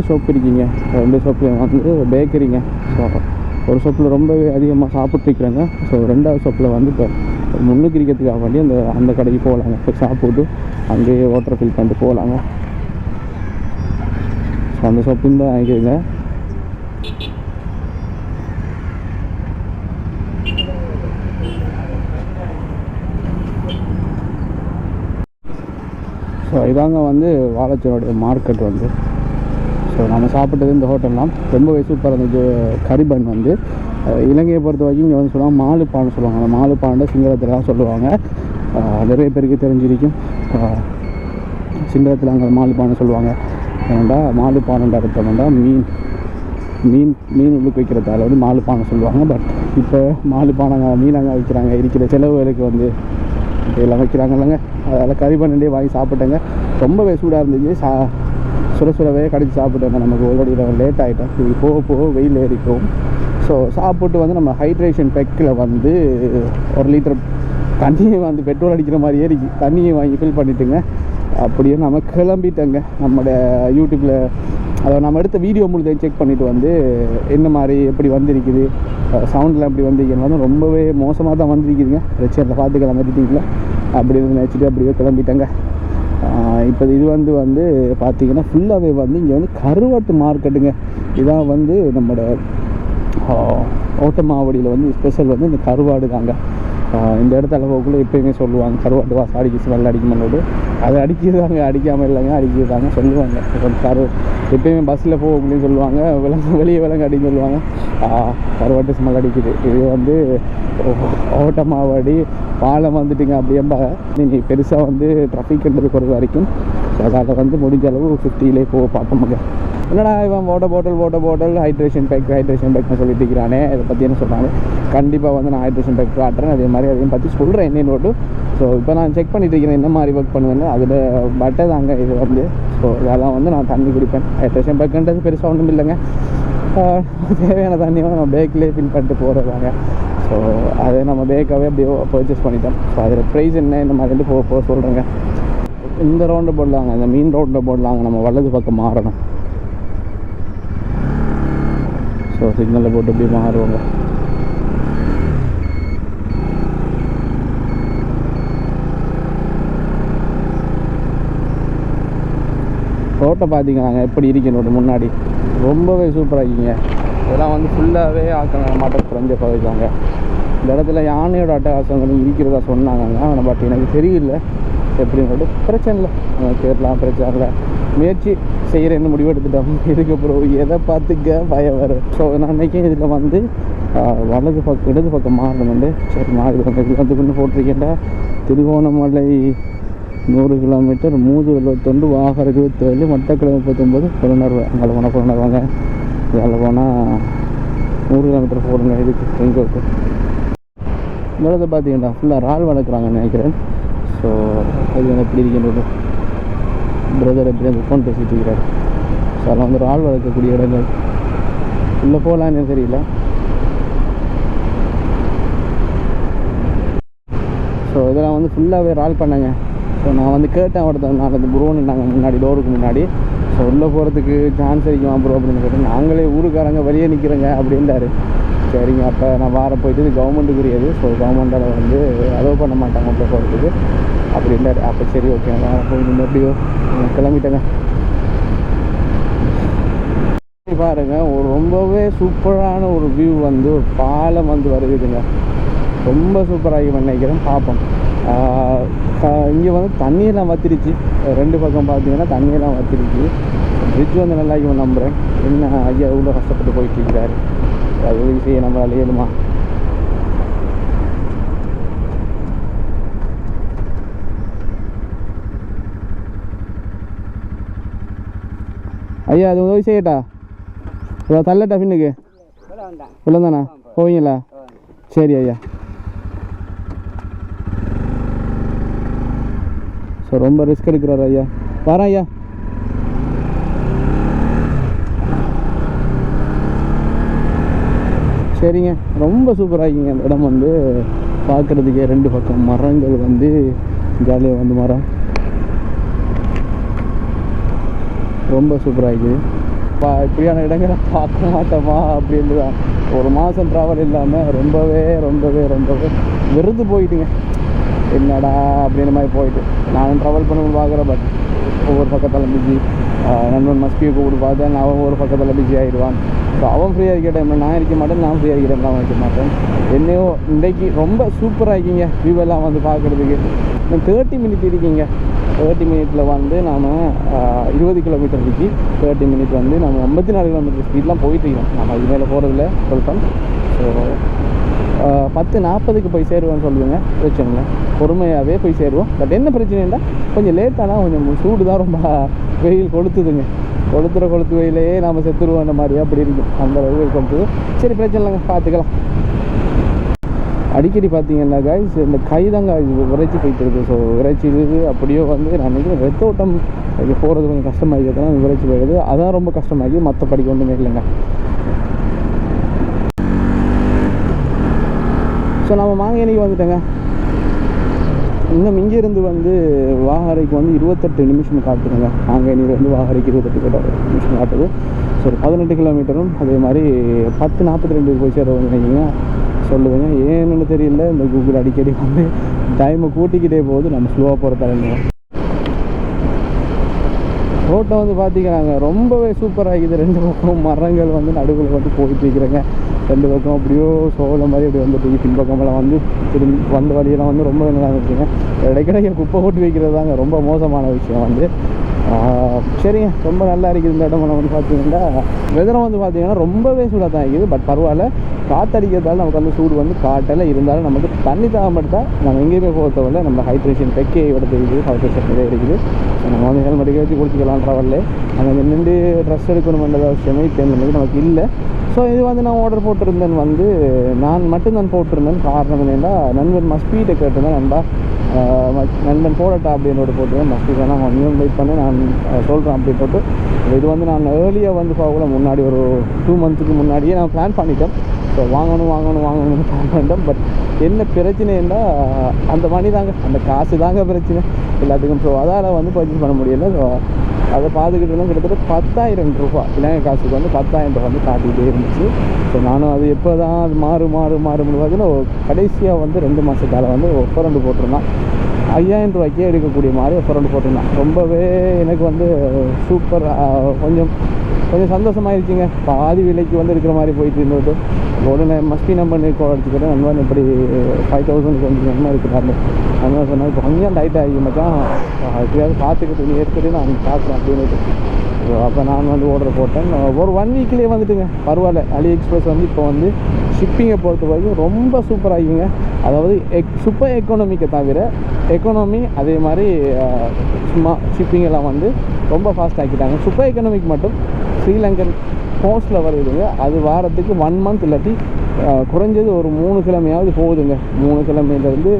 ஷாப் இருக்குங்க. 2 ஷாப்லேயும் வந்து பேக்கரிங்க. ஸோ ஒரு ஷாப்பில் ரொம்பவே அதிகமாக சாப்பிட்டுருக்குறாங்க. ஸோ 2வது ஷாப்பில் வந்து இப்போ முன்னுக்கு இருக்கிறதுக்காக வேண்டி அந்த கடைக்கு போகலாங்க. இப்போ சாப்பிட்டு அங்கேயே வாட்டர் ஃபில் பண்ணிட்டு போகலாங்க. ஸோ அந்த ஷாப்பிங் தான் வாங்கிக்கிறேங்க. ஸோ இதாங்க வந்து வாழைச்சனுடைய மார்க்கெட் வந்து. ஸோ நம்ம சாப்பிட்டது இந்த ஹோட்டல்லாம் ரொம்பவே சூப்பராக இருந்துச்சு. கரிபன் வந்து இலங்கையை பொறுத்த வரைக்கும் இங்கே வந்து சொல்லுவாங்க மாலுப்பான்னு சொல்லுவாங்க. அந்த மாலுப்பாண்டை சிங்களத்தில் சொல்லுவாங்க. நிறைய பேருக்கு தெரிஞ்சிருக்கும். சிங்களத்தில் அங்கே மாலுப்பான்னு சொல்லுவாங்க. ஏன்டா மாலுப்பானண்டா அர்த்தம்டா மீன் உள்ளுக்கு வைக்கிறதால வந்து மாலுப்பானை சொல்லுவாங்க. பட் இப்போ மாலுப்பானங்க மீனாங்க வைக்கிறாங்க. இருக்கிற செலவுகளுக்கு வந்து எல்லாம் வைக்கிறாங்க இல்லைங்க. அதில் கரிபன்னே வாங்கி சாப்பிட்டேங்க. ரொம்பவே சூடாக இருந்துச்சு. சுரவே கடிச்சு சாப்பிட்டேங்க. நமக்கு ஆல்ரெடி லேட் ஆகிட்டோம். இது போக வெயில் ஏறிக்கும். ஸோ சாப்பிட்டு வந்து நம்ம ஹைட்ரேஷன் பேக்கில் வந்து 1 லிட்டர் தண்ணியை வந்து பெட்ரோல் அடிக்கிற மாதிரியே இருக்கு. தண்ணியை வாங்கி ஃபில் பண்ணிட்டுங்க அப்படியே நம்ம கிளம்பிட்டேங்க. நம்மளோட யூடியூப்பில் அதை நம்ம எடுத்த வீடியோ முழுதையும் செக் பண்ணிவிட்டு வந்து என்ன மாதிரி எப்படி வந்திருக்குது, சவுண்டில் எப்படி வந்திருக்குன்னு வந்து ரொம்பவே மோசமாக தான் வந்திருக்குதுங்க. பிரச்சனை பார்த்துக்கலாம் எடிட்டிங்கில் அப்படி நினச்சிட்டு அப்படியே கிளம்பிட்டேங்க. இப்போ இது வந்து பார்த்திங்கன்னா ஃபுல்லாகவே வந்து இங்கே வந்து கருவாட்டு மார்க்கெட்டுங்க. இதான் வந்து நம்மளோட ஓட்டமாவடியில் வந்து ஸ்பெஷல் வந்து இந்த கருவாடு தாங்க. இந்த இடத்துல போக்குள்ளே எப்போயுமே சொல்லுவாங்க கருவாட்டு வாசம் அடிக்க ஸ்மெல் அடிக்கும்போது அதை அடிக்கிறதாங்க, அடிக்காமல் இல்லைங்க, அடிக்கிறதாங்க சொல்லுவாங்க. எப்போயுமே பஸ்ஸில் போகக்குள்ளேயும் சொல்லுவாங்க வெளியே விலங்கு அடின்னு சொல்லுவாங்க. கருவாட்டு ஸ்மெல் அடிக்குது. இது வந்து ஓட்டமாவடி பாலம் வந்துட்டுங்க. அப்படியேம்பாங்க நீங்கள் பெருசாக வந்து ட்ராஃபிக்ன்றது குறைவு வரைக்கும். அதால் வந்து முடிஞ்ச அளவு 50லே போக பார்ப்போமுங்க. என்னடா இவன் வாட்டர் பாட்டில் ஹைட்ரேஷன் பேக்னு சொல்லிட்டு இருக்கிறானே, இதை பற்றி என்ன சொல்கிறாங்க. கண்டிப்பாக வந்து நான் ஹைட்ரேஷன் பேக் காட்டுறேன். அதே மாதிரி அதையும் பற்றி சொல்கிறேன் என்னென்னு மட்டும். ஸோ இப்போ நான் செக் பண்ணிட்டு இருக்கிறேன் என்ன மாதிரி ஒர்க் பண்ணுவேன்னு. அதில் பட்டை தாங்க இது வந்து. ஸோ இதெல்லாம் வந்து நான் தண்ணி குடிப்பேன். ஹைட்ரேஷன் பேக்குன்றது பெருசாக ஒன்றும் இல்லைங்க. தேவையான தண்ணியை நம்ம பேக்கிலே ஃபில் பண்ணிட்டு போகிறதாங்க. ஸோ அதை நம்ம பேக்காகவே அப்படியே பர்ச்சேஸ் பண்ணிட்டோம். ஸோ அதில் ப்ரைஸ் என்ன மாதிரி போக சொல்கிறேங்க. இந்த ரவுண்டு போடலாங்க, இந்த மீன் ரவுண்டில் போடலாங்க. நம்ம வலது பக்கம் மாறணும். ஸோ சிக்னலில் போட்டு அப்படியே மாறுவாங்க. ரோட்டை பார்த்தீங்கன்னாங்க எப்படி இருக்கணும் முன்னாடி ரொம்பவே சூப்பராக இருக்கீங்க. இதெல்லாம் வந்து ஃபுல்லாகவே ஆக்கணும் மாட்டோம் குறைஞ்ச பகுதிதாங்க. இந்த இடத்துல யானையோட அட்டகாசங்கள் இருக்கிறதா சொன்னாங்க. ஆனால் பட் எனக்கு தெரியல எப்படின்னு சொல்லிட்டு. பிரச்சனை இல்லை, கேட்கலாம், பிரச்சனை இல்லை. முயற்சி செய்கிறேன்னு முடிவு எடுத்துட்டோம். இதுக்கப்புறம் எதை பார்த்துக்க பயம் வரும். ஸோ நான் நினைக்கிறேன் இதில் வந்து இடது பக்கம் மாறணும்ண்டு. சரி மாறுது. இதில் வந்து கொண்டு போட்டிருக்கேன்டா திருகோணமலை 100 கிலோமீட்டர், மூது 79, வாகர் 27, மட்டக்கிழமை 39, புலனர்வு. அங்கே போனால் புலனர்வாங்க. இதில் போனால் 100 கிலோமீட்டர் போடுங்க. இதுக்கு எங்களுக்கு இந்த இடத்த பார்த்தீங்கன்னா ஃபுல்லாக இறால் வளர்க்குறாங்கன்னு நினைக்கிறேன். ஸோ அது எப்படி இருக்கின்றது பிரதர் எப்படி அந்த ஃபோன் பேசிட்டு இருக்கிறார். ஸோ அதெல்லாம் வந்து இறால் வளர்க்கக்கூடிய இடங்கள். உள்ளே போகலான்னு தெரியல. ஸோ இதெல்லாம் வந்து ஃபுல்லாகவே இறால் பண்ணாங்க. ஸோ நான் வந்து கேட்டேன் ஒருத்தர் நாலு ப்ரோன்னு நாங்கள் முன்னாடி டோருக்கு முன்னாடி. ஸோ உள்ளே போகிறதுக்கு சான்ஸ் அடிக்குமா ப்ரோ அப்படின்னு கேட்டேன். நாங்களே ஊருக்காரங்க வெளியே நிற்கிறோங்க அப்படின்றாரு. சரிங்க, அப்போ நான் வார போயிட்டு இது கவர்மெண்ட்டுக்குரியது. ஸோ கவர்மெண்ட்டால் வந்து அலோவ் பண்ண மாட்டாங்க உள்ளே போகிறதுக்கு. அப்படின்றாரு. அப்போ சரி ஓகே போய் எப்படியோ கிளம்பிட்டேங்க. பாருங்க ஒரு ரொம்பவே சூப்பரான ஒரு வியூ வந்து ஒரு பாலம் வந்து வருதுங்க. ரொம்ப சூப்பராகி நினைக்கிறேன். பார்ப்போம். இங்கே வந்து தண்ணியெல்லாம் வத்திருச்சு. 2 பக்கம் பார்த்தீங்கன்னா தண்ணியெல்லாம் வத்திருச்சு. பிரிட்ஜ் வந்து நல்லா இவன் நம்புகிறேன். என்ன ஐயா எவ்வளோ கஷ்டப்பட்டு போயிட்டு இருக்கிறாரு. அது உதவி செய்ய நம்மளால் ஏழுமா. ஐயா அது உதவி செய்யட்டா? தள்ளட்டா பின்னுக்கு இல்லை தானே போவீங்களா? சரி ஐயா. ஸோ ரொம்ப ரிஸ்க் எடுக்கிறாரு ஐயா. வரேன் ஐயா. சரிங்க. ரொம்ப சூப்பராகிங்க அந்த இடம் வந்து பார்க்குறதுக்கே. 2 பக்கம் மரங்கள் வந்து ஜாலியாக வந்து மரம் ரொம்ப சூப்பராகிக்குது. இப்படியான இடங்களை பார்க்க மாட்டோமா அப்படின்னு தான் ஒரு மாதம் ட்ராவல் இல்லாமல் ரொம்பவே ரொம்பவே ரொம்பவே வெறுத்து போயிட்டுங்க. என்னடா அப்படின்ற மாதிரி போயிட்டு நானும் ட்ராவல் பண்ணணும்னு பார்க்குறேன். பட் ஒவ்வொரு பக்கத்தில் பிஸி. நண்பன் மஸ்கியை கூப்பிட்டு பார்த்தேன். அவன் ஒரு பக்கத்தில் பிஸி ஆகிடுவான். ஸோ அவன் ஃப்ரீயாக இருக்கிற டைமில் நான் இருக்க மாட்டேன், நான் ஃப்ரீயாக இருக்கிற டைமில் அவன் இருக்க மாட்டேன். என்னையோ இன்றைக்கி ரொம்ப சூப்பராக இருக்கீங்க. வியூவெல்லாம் வந்து பார்க்குறதுக்கு. இன்னும் 30 மினிட் இருக்கீங்க. 30 மினிட்டில் வந்து நாம் 20 கிலோமீட்டர் இருக்கு. 30 மினிட் வந்து நம்ம 54 கிலோமீட்டர் ஸ்பீட்லாம் போயிட்டுருக்கோம். நம்ம இது மேலே போகிறதில்ல சொல்லிட்டோம். ஸோ 10:40க்கு போய் சேருவோம்னு சொல்லுவேங்க. பிரச்சனை இல்லை, பொறுமையாகவே போய் சேருவோம். பட் என்ன பிரச்சனைன்னா கொஞ்சம் லேட்டானா கொஞ்சம் சூடு தான் ரொம்ப வெயில் கொளுத்துதுங்க. கொளுத்து வெயிலையே நம்ம செத்துருவோம் அந்த மாதிரி அப்படி இருக்கும். அந்த வெயில் கொளுத்துது. சரி பிரச்சனை இல்லைங்க, பார்த்துக்கலாம். அடிக்கடி பார்த்தீங்கன்னா காய்ஸ் இந்த கைதாங்க விரைச்சி போயிட்டு இருக்குது. ஸோ விரைச்சி இருக்குது. அப்படியே வந்து நான் நினைக்கிறேன் ரத்தோட்டம் இது போகிறது கொஞ்சம் கஷ்டமாகிக்கிறதுனா விரைச்சி போயிடுது. அதான் ரொம்ப கஷ்டமாகி மற்றபடிக்கு ஒன்றுமே இல்லைங்க. ஸோ நம்ம மாங்கேனிக்கு வந்துட்டோங்க. இன்னும் இங்கேருந்து வந்து வாகரைக்கு வந்து 28 நிமிஷம் காட்டுதுங்க. மாங்கேனியிலேருந்து வாகரைக்கு 28 நிமிஷம் காட்டுது. ஸோ ஒரு 18 கிலோமீட்டரும் அதே மாதிரி 10:42 போய் சேர நினைக்கிங்க சொல்லுவேங்க. ஏன்னு தெரியல, இந்த கூகுள் அடிக்கடி வந்து டைமை கூட்டிக்கிட்டே போகுது. நம்ம ஸ்லோவாக போகிறதால ரோட்டை வந்து பார்த்திக்கிறாங்க ரொம்பவே சூப்பராகிது. 2 பக்கம் மரங்கள் வந்து நடுவில் வந்து போயிட்டு இருக்கிறேங்க. 2 பக்கம் அப்படியோ சோளம் மாதிரி அப்படி வந்துட்டு பின்பக்கமெல்லாம் வந்து திரும்பி வந்த வழியெல்லாம் வந்து ரொம்ப நல்லா இருக்குங்க. இடைக்கிடையே குப்பை போட்டு வைக்கிறது தாங்க ரொம்ப மோசமான விஷயம் வந்து. சரிங்க, ரொம்ப நல்லா இருக்குது இந்த இடம். வந்து பார்த்தீங்கன்னா வெதரம் வந்து பார்த்தீங்கன்னா ரொம்பவே சூடாக தான் இருக்குது. பட் பரவாயில்ல, காற்றடிக்கிறதால நமக்கு வந்து சூடு வந்து காட்டலை. இருந்தாலும் நமக்கு தண்ணி தாகப்பட்டா நம்ம எங்கேயுமே போகிறதில்ல. நம்ம ஹைட்ரேஷன் பெக்கே எடுத்து இருக்குது, ஹைட்ரேஷன் இதே இருக்குது. நம்ம வந்து ஹெல்மெட்டுக்கு வச்சு குடிச்சிக்கலாம் ட்ராவலில். அங்கே நின்று ட்ரெஸ் எடுக்கணுமென்றது அவசியமே இப்போ நமக்கு இல்லை. ஸோ இது வந்து நான் ஆர்டர் போட்டிருந்தேன் வந்து நான் மட்டும்தான் போட்டிருந்தேன். காரணம் என்னென்னா நண்பன் மஸ்பீட்டை கேட்டிருந்தேன். நண்பன் போடட்டா அப்படின்னு போட்டுருந்தேன். மஸ்பீட் வேணால் கொஞ்சம் வெயிட் பண்ணி நான் சொல்கிறேன் அப்படி போட்டு. இது வந்து நான் ஏர்லியாக வந்து போகல, முன்னாடி ஒரு 2 மந்த்துக்கு முன்னாடியே நான் பிளான் பண்ணிட்டேன். ஸோ வாங்கணும்னு பிளான் பண்ணிட்டேன். பட் என்ன பிரச்சனைன்னா அந்த மணி தாங்க, அந்த காசு தாங்க பிரச்சனை எல்லாத்துக்கும். ஸோ அதால் வந்து பர்ச்சேஸ் பண்ண முடியலை. ஸோ அதை பார்த்துக்கிட்டு இருந்தால் கிட்டத்தட்ட 10,000 ரூபா இலங்கை காசுக்கு வந்து 10,000 ரூபா வந்து காட்டிகிட்டே இருந்துச்சு. ஸோ நானும் அது எப்போ தான் அது மாறும் பார்த்தீங்கன்னா கடைசியாக வந்து 2 மாதத்தால் வந்து ஒஃபர் ரெண்டு போட்டிருந்தான். 5,000 ரூபாய்க்கே எடுக்கக்கூடிய மாதிரி ஒஃபர் ரெண்டு போட்டிருந்தான். ரொம்பவே எனக்கு வந்து சூப்பர், கொஞ்சம் சந்தோஷமாயிருச்சுங்க. பாதி விலைக்கு வந்து இருக்கிற மாதிரி போயிட்டு இருந்தது. உடனே மஸ்பி நம்பர் அடிச்சுக்கிட்டேன். நண்பன் இப்படி 5,000 கொஞ்சம் நன்மை இருக்கிறாரு. நண்பன் சொன்னால் இப்போ கொஞ்சம் டைட் ஆகி மச்சான் எப்படியாவது பார்த்துக்கிட்டு ஏற்கனவே நான் பார்க்குறேன் அப்படின்ட்டு. அப்போ நான் வந்து ஆர்டர் போட்டேன். ஒரு 1 வீக்லேயே வந்துட்டுங்க. பரவாயில்ல. அலி எக்ஸ்பிரஸ் வந்து இப்போ வந்து ஷிப்பிங்கை பொறுத்த வரைக்கும் ரொம்ப சூப்பராகிங்க. அதாவது சூப்பர் எக்கனாமிக்கை தவிர எக்கனாமி அதே மாதிரி சும்மா ஷிப்பிங்கெல்லாம் வந்து ரொம்ப ஃபாஸ்ட் ஆக்கிட்டாங்க. சூப்பர் எக்கனாமிக் மட்டும் ஸ்ரீலங்கன் போஸ்ட்டில் வருதுங்க. அது வாரத்துக்கு 1 மந்த் இல்லாட்டி குறைஞ்சது ஒரு 3 கிழமையாவது போகுதுங்க. 3 கிழமையிலேருந்து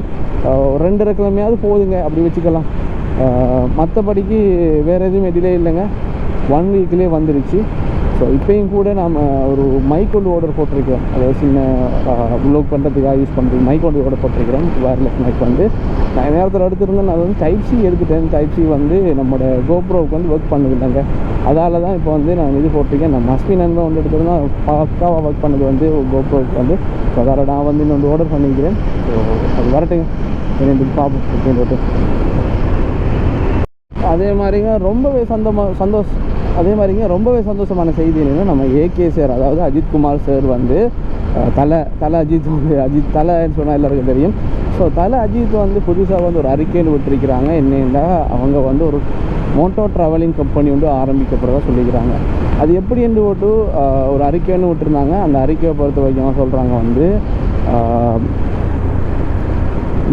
2.5 கிழமையாவது போகுதுங்க, அப்படி வச்சுக்கலாம். மற்றபடிக்கு வேறு எதுவும் டிலே இல்லைங்க. 1 வீக்லேயே வந்துருச்சு. ஸோ இப்போயும் கூட நாம் ஒரு மைக் ஒன்று ஆர்டர் போட்டிருக்கிறோம். அதாவது சின்ன வ்ளாக் பண்ணுறதுக்காக யூஸ் பண்ணுறது மைக் ஒன்று ஆர்டர் போட்டிருக்கிறோம். வயர்லெஸ் மைக் வந்து நான் நேரத்தில் எடுத்துருந்தேன். நான் வந்து டைப் சி எடுத்துட்டேன். டைப் சி வந்து நம்மளோட கோப்ரோவுக்கு வந்து ஒர்க் பண்ணுதுட்டாங்க. அதால் தான் இப்போ வந்து நான் இது போட்டிருக்கேன். நான் மஸ்பி நண்பன் வந்து எடுத்துருந்தேன். பக்காவாக ஒர்க் பண்ணது வந்து கோப்ரோவுக்கு வந்து. ஸோ அதால் நான் வந்து இன்னொன்று ஆர்டர் பண்ணிக்கிறேன். ஸோ அது வரட்டுங்க. ரெண்டு பார்ப்போம் அப்படின்னு சொல்லிட்டு. அதே மாதிரிங்க ரொம்பவே சந்தோஷமான செய்தி என்னென்னா, நம்ம ஏகே சார், அதாவது அஜித்குமார் சார் வந்து தலை அஜித் வந்து தலைன்னு சொன்னால் எல்லாருக்கும் தெரியும். ஸோ தலை அஜித் வந்து புதுசாக வந்து ஒரு அறிக்கைன்னு விட்டுருக்கிறாங்க. என்னென்னா, அவங்க வந்து ஒரு மோட்டோ ட்ராவலிங் கம்பெனி வந்து ஆரம்பிக்கப்படுறதா சொல்லிக்கிறாங்க. அது எப்படி என்று போட்டு ஒரு அறிக்கைன்னு விட்டுருந்தாங்க. அந்த அறிக்கையை பொறுத்த வரைக்கும் சொல்கிறாங்க வந்து,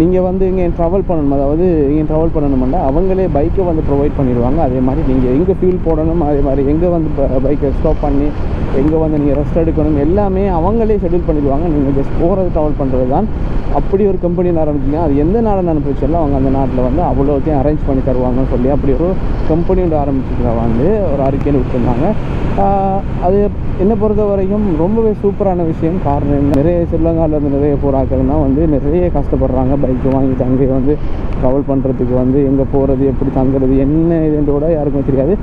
நீங்கள் வந்து இங்கே ட்ராவல் பண்ணணும், அதாவது இங்கே ட்ராவல் பண்ணணும்னா அவங்களே பைக்கை வந்து ப்ரொவைட் பண்ணிடுவாங்க. அதே மாதிரி நீங்கள் எங்கே ஃபியூல் போடணும், அதே மாதிரி எங்கே வந்து பைக்கை ஸ்டாப் பண்ணி எங்கே வந்து நீங்கள் ரெஸ்ட் எடுக்கணும் எல்லாமே அவங்களே ஷெட்யூல் பண்ணிடுவாங்க. நீங்கள் ஜஸ்ட் போகிறது ட்ராவல் பண்ணுறது தான். அப்படி ஒரு கம்பெனி ஆரம்பிச்சிங்கன்னா அது எந்த நாடு அனுப்பிச்சாலும் அவங்க அந்த நாட்டில் வந்து அவ்வளோத்தையும் அரேஞ்ச் பண்ணி தருவாங்கன்னு சொல்லி அப்படி ஒரு கம்பெனி வந்து ஆரம்பிச்சுக்கிறவங்க வந்து ஒரு அறிக்கையில் விட்டுருந்தாங்க. அது என்னை பொறுத்த வரைக்கும் ரொம்பவே சூப்பரான விஷயம். காரணம் நிறைய ஸ்ரீலங்காவிலேருந்து நிறைய போராக்கள்னா வந்து நிறைய கஷ்டப்படுறாங்க. பைக்கு வாங்கிட்டு அங்கே வந்து ட்ராவல் பண்ணுறதுக்கு வந்து எங்கே போகிறது, எப்படி தங்குறது, என்ன இதுன்றோட யாருக்கும் தெரியாது.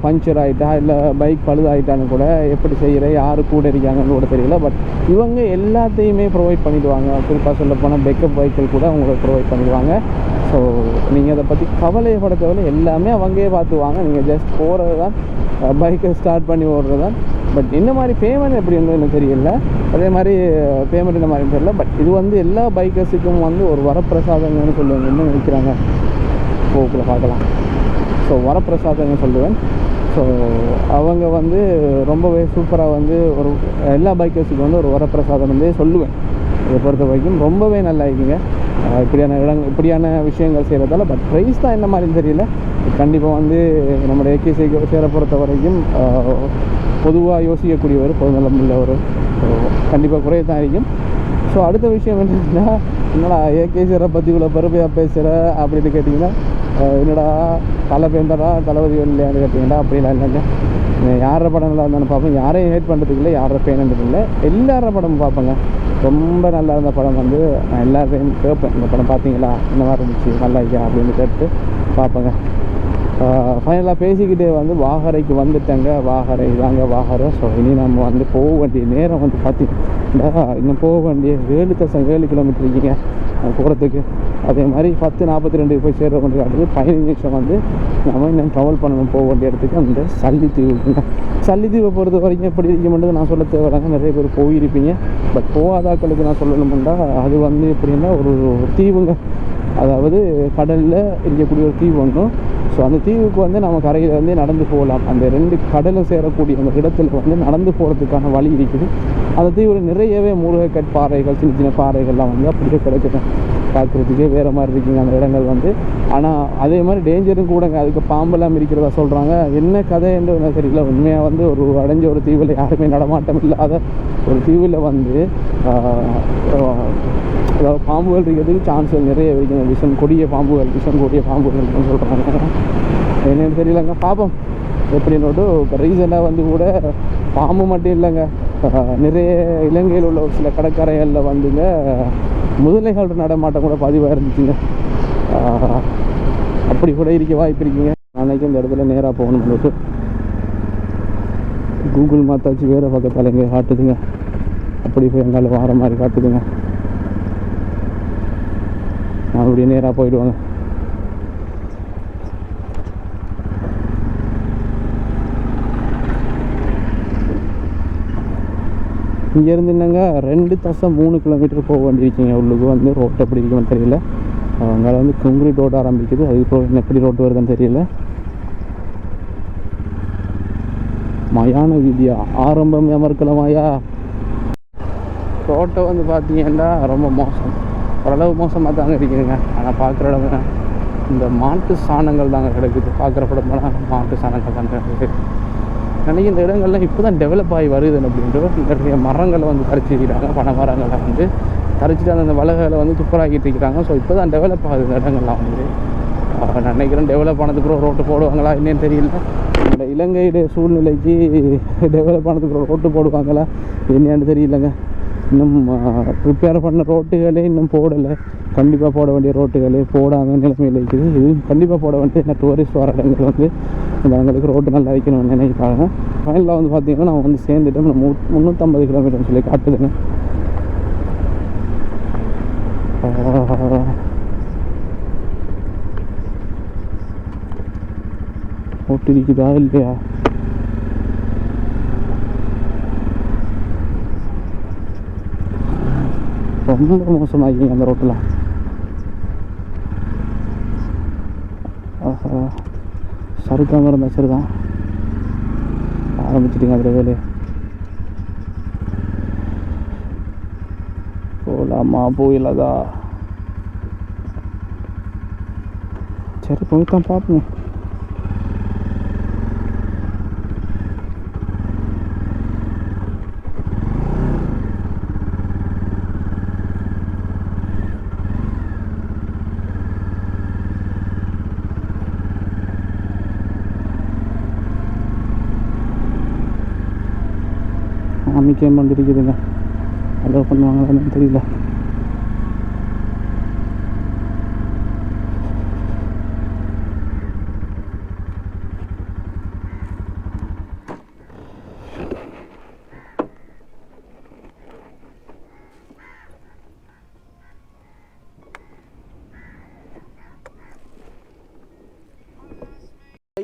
பஞ்சர் ஆகிட்டா இல்லை பைக் பழுதாகிட்டான்னு கூட எப்படி செய்கிற, யார் கூட இருக்காங்கன்னு கூட தெரியல. பட் இவங்க எல்லாத்தையுமே ப்ரொவைட் பண்ணிவிடுவாங்க. குறிப்பாக சொல்ல போனால் பேக்கப் பைக்கில் கூட அவங்களுக்கு ப்ரொவைட் பண்ணிடுவாங்க. ஸோ நீங்கள் அதை பற்றி கவலைப்பட தேவையில்லை, எல்லாமே அவங்களே பார்த்துவாங்க. நீங்கள் ஜஸ்ட் போகிறது தான், பைக்கை ஸ்டார்ட் பண்ணி ஓடுறது தான். பட் இந்த மாதிரி பேமெண்ட் எப்படி இருந்தது எனக்கு தெரியல. அதே மாதிரி பேமெண்ட் இந்த மாதிரி தெரியல. பட் இது வந்து எல்லா பைக்கர்ஸுக்கும் வந்து ஒரு வரப்பிரசாதங்கன்னு சொல்லுவாங்க. என்ன நினைக்கிறாங்க போக்கில் பார்க்கலாம். ஸோ வரப்பிரசாதங்கன்னு சொல்லுவேன். ஸோ அவங்க வந்து ரொம்பவே சூப்பராக வந்து ஒரு எல்லா பைக்கர்ஸுக்கும் வந்து ஒரு வரப்பிரசாதம் வந்து சொல்லுவேன். இதை பொறுத்த வரைக்கும் ரொம்பவே நல்லா இருக்குங்க இப்படியான விஷயங்கள் செய்கிறதால. பட் ப்ரைஸ் தான் என்ன மாதிரின்னு தெரியல. கண்டிப்பாக வந்து நம்மளுடைய ஏகே சேரை பொறுத்த வரைக்கும் பொதுவாக யோசிக்கக்கூடியவர், பொதுநலம் உள்ளவர். ஸோ கண்டிப்பாக குறைய தான் இருக்கும். ஸோ அடுத்த விஷயம் என்னன்னா, என்னடா ஏகே சேரை பற்றி இவ்வளோ பெருமையாக பேசுகிற அப்படின்னு கேட்டிங்கன்னா, என்னடா தலை பேண்டரா தளபதி இல்லையான்னு கேட்டிங்கன்னா அப்படிலாம் இல்லைங்க. யார படம் நல்லா இருந்தாலும் பார்ப்பேன். யாரையும் ஹேட் பண்ணுறதுக்கு இல்லை, யாரை பேனன்றது இல்லை, எல்லார படமும் பார்ப்பேங்க. ரொம்ப நல்லா இருந்த படம் வந்து நான் எல்லாத்தையும் கேட்பேன். இந்த படம் பார்த்தீங்களா, இந்த மாதிரி இருந்துச்சு, நல்லா இருக்கா அப்படின்னு கேட்டு பார்ப்பேங்க. ஃபைனலாக பேசிக்கிட்டே வந்து வாகரைக்கு வந்துட்டேங்க. வாகரை தாங்க வாகரை. ஸோ இனி நம்ம வந்து போக வேண்டிய நேரம் வந்து பார்த்தீங்கன்னா, இன்னும் போக வேண்டிய 7 கிலோமீட்டர் இருக்கீங்க போகிறதுக்கு. அதே மாதிரி 10:42 போய் சேர்ற கொண்டு காட்டுது. 15 நிமிஷம் வந்து நம்ம இன்னும் ட்ராவல் பண்ணணும் போக வேண்டிய இடத்துக்கு. அந்த சல்லித்தீவுக்குங்க. சல்லித்தீவை பொறுத்த வரைக்கும் எப்படி இருக்குமென்றது நான் சொல்ல தேவையில்லைங்க. நிறைய பேர் போயிருப்பீங்க. பட் போகாதாக்களுக்கு நான் சொல்லணும்னா, அது வந்து எப்படின்னா ஒரு தீவுங்க. அதாவது கடலில் இருக்கக்கூடிய ஒரு தீவு ஒன்றும். ஸோ அந்த தீவுக்கு வந்து நம்ம கரையில் வந்து நடந்து போகலாம். அந்த 2 கடலும் சேரக்கூடிய அந்த இடத்துல வந்து நடந்து போகிறதுக்கான வழி இருக்குது. அந்த தீவில் நிறையவே முருகக்கட் பாறைகள், சின்ன சின்ன பாறைகள்லாம் வந்து அப்படியே கிடைக்குது. பார்க்குறதுக்கே வேறு மாதிரி இருக்குங்க அந்த இடங்கள் வந்து. ஆனால் அதே மாதிரி டேஞ்சரும் கூடங்க. அதுக்கு பாம்பெல்லாம் இருக்கிறதா சொல்கிறாங்க. என்ன கதை என்று எனக்கு தெரியல. உண்மையாக வந்து ஒரு அடைஞ்ச ஒரு தீவில், யாருமே நடமாட்டம் இல்லாத ஒரு தீவில் வந்து அதாவது பாம்புகள் இருக்கிறதுக்கு சான்ஸ்கள் நிறைய இருக்குது. கொடிய பாம்புகள் இருக்குன்னு சொல்கிறாங்க. என்னென்னு தெரியலங்க, பார்ப்போம் எப்படின்னோட்டு. இப்போ ரீசெண்டாக வந்து கூட பாம்பு மட்டும் இல்லைங்க, நிறைய இலங்கையில் உள்ள ஒரு சில கடற்கரைகளில் வந்துங்க முதலைகள் நடமாட்டம் கூட பதிவாக இருந்துச்சுங்க. அப்படி கூட இருக்க வாய்ப்பு இருக்குங்க. நாளைக்கு இந்த இடத்துல நேராக போகணும். கூகுள் மாத்தாச்சு வேறு பக்கத்தால் எங்கே காட்டுதுங்க. அப்படி போய் எங்கால வார மாதிரி காட்டுதுங்க. அப்படியே நேராக போயிடுவாங்க. இங்கேருந்து என்னங்க 2.3 கிலோமீட்டர் போக வேண்டியிருக்கீங்க. உள்ளுக்கு வந்து ரோட் எப்படி இருக்குன்னு தெரியல. அங்கே வந்து கான்கிரீட் ரோடு ஆரம்பிக்குது. அதுக்கப்புறம் எப்படி ரோட்டு வருதுன்னு தெரியல. மயான வீதியா ஆரம்பம் எமர்க்கலமாயா. ரோட்டை வந்து பார்த்தீங்கன்னா ரொம்ப மோசம், ஓரளவு மோசமாக தாங்க இருக்குதுங்க. ஆனால் பார்க்குற இடம்னா இந்த மாட்டு சாணங்கள் தாங்க கிடக்குது. பார்க்குற படம்னா மாட்டு சாணங்கள் தாங்க கிடக்குது. நினைக்கிற இந்த இடங்கள்லாம் இப்போ தான் டெவலப் ஆகி வருதுன்னு அப்படின்ட்டு நிறைய மரங்களை வந்து தரிச்சிக்கிறாங்க. பனை மரங்களை வந்து தரிச்சிட்டு அந்த வலைகளை வந்து துப்பராக்கிட்டு இருக்கிறாங்க. ஸோ இப்போ தான் டெவலப் ஆகுது இந்த இடங்கள்லாம் வந்து. நான் நினைக்கிறேன் டெவலப் ஆனதுக்கு ரோட்டு போடுவாங்களா என்னன்னு தெரியல. இந்த இலங்கையுடைய சூழ்நிலைக்கு டெவலப் ஆனதுக்கு ரோட்டு போடுவாங்களா என்னன்னு தெரியலங்க. இன்னும் ப்ரிப்பேர் பண்ண ரோட்டுகளே இன்னும் போடலை. கண்டிப்பாக போட வேண்டிய ரோட்டுகளே போடாமல் நிலைமையில் இருக்குது. இது கண்டிப்பாக போட வேண்டிய டூரிஸ்ட் வர இடங்கள் வந்து இந்த இடங்களுக்கு ரோட்டு நல்லா வைக்கணும்னு நினைக்கிறாங்க. ஃபைனலாக வந்து பார்த்திங்கன்னா நான் வந்து சேர்ந்துட்டேன். 350 கிலோமீட்டர்னு சொல்லி காட்டுதுங்க. ஓட்டிருக்குதா இல்லையா? ரொம்ப மோசமாகி அந்த ரோட்டில். சறுக்காமல் இருந்தால் சரிதான். ஆரம்பிச்சிட்டிங்க அதில் வேலையை. போகலாமா போயிடலாதா? சரி போய்தான் பார்ப்போம். அன்றைக்கே வந்துருக்குதுங்க. அலோவ் பண்ணுவாங்களான்னு தெரியல.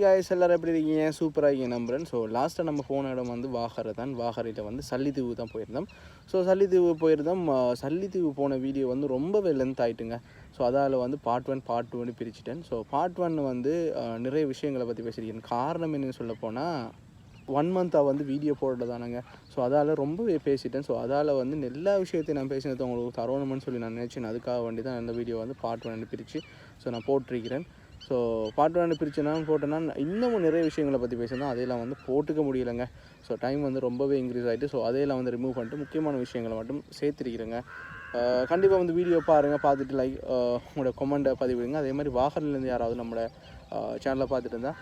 guys, எல்லாரும் எப்படி இருக்கீங்க? சூப்பராக இருக்கீங்க நம்புறேன். ஸோ லாஸ்ட்டாக நம்ம போன இடம் வந்து வாகரை தான். வாகரையில் வந்து சல்லித்தீவு தான் போயிருந்தோம். ஸோ சல்லித்தீவு போயிருந்தோம். சல்லித்தீவு போன வீடியோ வந்து ரொம்பவே லென்த் ஆகிட்டுங்க. ஸோ அதால் வந்து பார்ட் 1 பார்ட் 2 பிரிச்சுட்டேன். ஸோ பார்ட் 1 வந்து நிறைய விஷயங்களை பற்றி பேசியிருக்கேன். காரணம் என்னென்னு சொல்ல போனால் 1 மந்த்தாக வந்து வீடியோ போடுறதானுங்க. ஸோ அதால் ரொம்பவே பேசிட்டேன். ஸோ அதால் வந்து எல்லா விஷயத்தையும் நான் பேசினது உங்களுக்கு தரணும்னு சொல்லி நான் நினச்சேன். அதுக்காக வேண்டி தான் அந்த வீடியோ வந்து பார்ட் 1 பிரித்து ஸோ நான் போட்டிருக்கிறேன். ஸோ பார்ட் 1 பிரிச்சுனா போட்டேன்னா இன்னமும் நிறைய விஷயங்களை பற்றி பேசியிருந்தோம். அதையெல்லாம் வந்து போட்டுக்க முடியலைங்க. ஸோ டைம் வந்து ரொம்பவே இன்க்ரீஸ் ஆகிட்டு ஸோ அதையெல்லாம் வந்து ரிமூவ் பண்ணிட்டு முக்கியமான விஷயங்களை மட்டும் சேர்த்துருக்கிறேங்க. கண்டிப்பாக வந்து வீடியோ பாருங்கள். பார்த்துட்டு லைக் உங்களோட கமெண்ட்டை பதிவிடுங்க. அதே மாதிரி வாகரிலேருந்து யாராவது நம்மளோட சேனலை பார்த்துட்டு இருந்தால்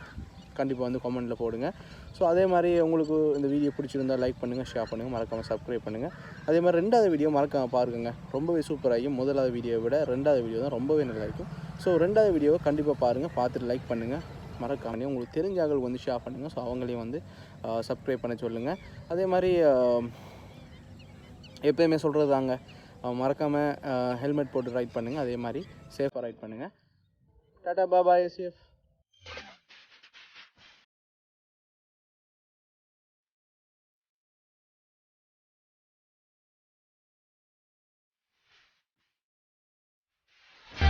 கண்டிப்பாக வந்து கமெண்ட்டில் போடுங்க. ஸோ அதே மாதிரி உங்களுக்கு இந்த வீடியோ பிடிச்சிருந்தால் லைக் பண்ணுங்கள், ஷேர் பண்ணுங்கள், மறக்காமல் சப்ஸ்கிரைப் பண்ணுங்கள். அதே மாதிரி 2வது வீடியோ மறக்காமல் பாருங்க. ரொம்பவே சூப்பராகியும் 1வது வீடியோவை விட 2வது வீடியோ தான் ரொம்பவே நல்லா இருக்கும். ஸோ 2வது வீடியோவை கண்டிப்பாக பாருங்கள். பார்த்துட்டு லைக் பண்ணுங்கள், மறக்காமலே உங்களுக்கு தெரிஞ்ச ஆட்களுக்கு வந்து ஷேர் பண்ணுங்கள். ஸோ அவங்களையும் வந்து சப்ஸ்கிரைப் பண்ண சொல்லுங்கள். அதே மாதிரி எப்போயுமே சொல்கிறது தாங்க, மறக்காமல் ஹெல்மெட் போட்டு ரைட் பண்ணுங்கள். அதே மாதிரி சேஃபாக ரைட் பண்ணுங்கள். டாடா பாய் சேஃப்.